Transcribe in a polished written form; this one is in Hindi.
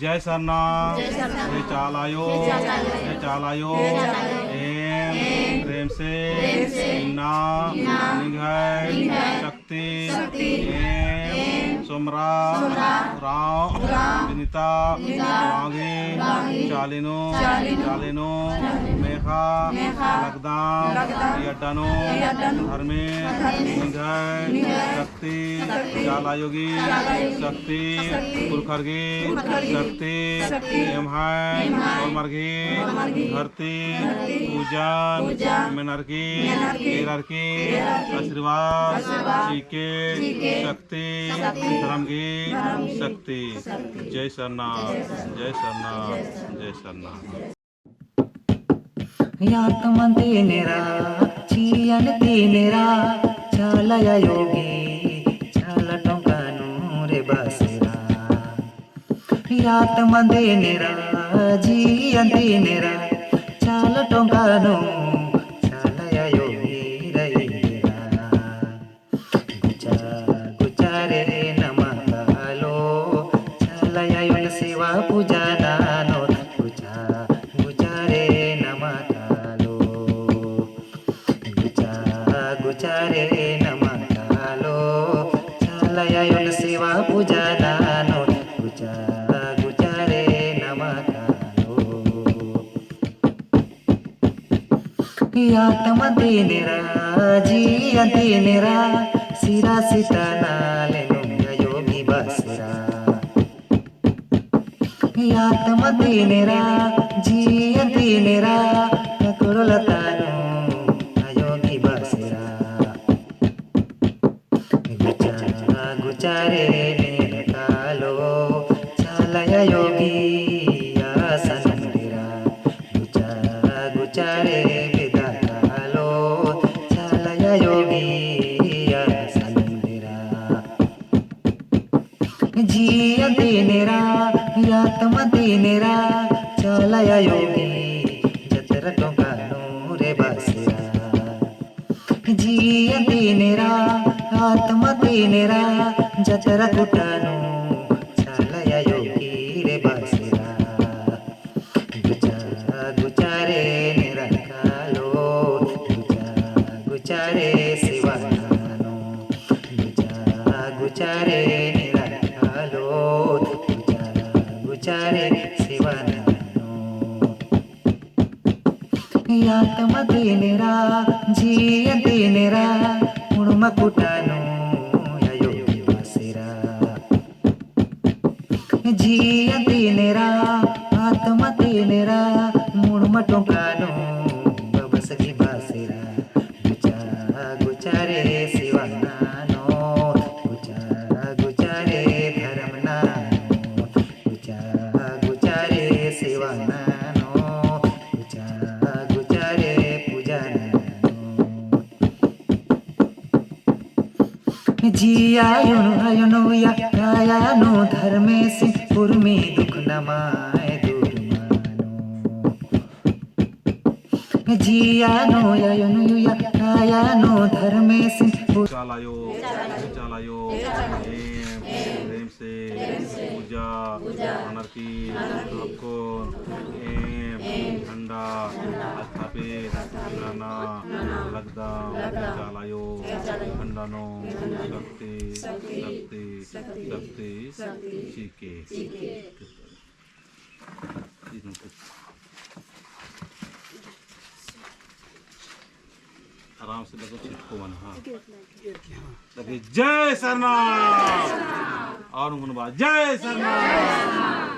जय सरनाम जय चालायो जय चालायो एम प्रेम से इन्ना निघय शक्ति एम सोमरा राव विनीता वाघे चालिनो मेघा लगदाम यड्डानो धर्मे निघय शक्ति चालायोगी शक्ति पुरखरगी शक्ति एमहाय मरगी धरती पूजन मेनरकी केरकी आशीर्वाद चीके शक्ति धर्म की शक्ति जय सरनाम जय सरनाम जय सरनाम यात्मन्तेनेरा चीयन्तेनेरा चालय योगी चालटोंकानु रे बसेरा यात्मन्तेनेरा जीयन्तेनेरा चालटोंकानु चालय योगी रईरा गुचारे नमकालो चालय योन सेवा पूजनानो गुचारे नमकालो गुचारे नमकालो चालय योन सेवा पूजनानो गुचारे नमकालो यात्मन्तेनेरा जीयन्तेनेरा सिरा सितनालेनु योगी बसेरा यात्मन्तेनेरा जीयन्तेनेरा कुरुलतानु योगी बसेरा गुचारे नेकालो चालय योगी आसनंदिरा गुचारे विदालो चालय योगी आसनंदिरा जीयन्तेनेरा यात्मन्तेनेरा चालय योगी जतर टोंकानु रे बसेरा जीयन्तेनेरा आत्मन्तेनेरा जतर कुटानु चालय योगी रे बसेरा गुचारे निरकालो गुचारे शिवानो गुचारे निरकालो गुचारे शिवानो यात्मन्तेनेरा जीयन्तेनेरा उणुमकुटानु योगी बसेरा जीयन्तेनेरा आत्मन्तेनेरा मुणुमटोंकानु बबसगी बसेरा गुचारे शिवानानो गुचारे धर्मनानो गुचारे शिवानानो गुचारे पूजनानो जियायुनु यायानो धर्मे से पुरमी दुख नमाय दुर्मानो जियानो यायुनु यायानो धर्मे से चालायो प्रेम से पूजा अनर्की आपको ठंडा स्थापित गाना लगदाम चालायो खंडानो शक्ति शक्ति शक्ति चीके आराम से लगो छिटको मन हाँ लगे जय सरनाम और जय सरनाम।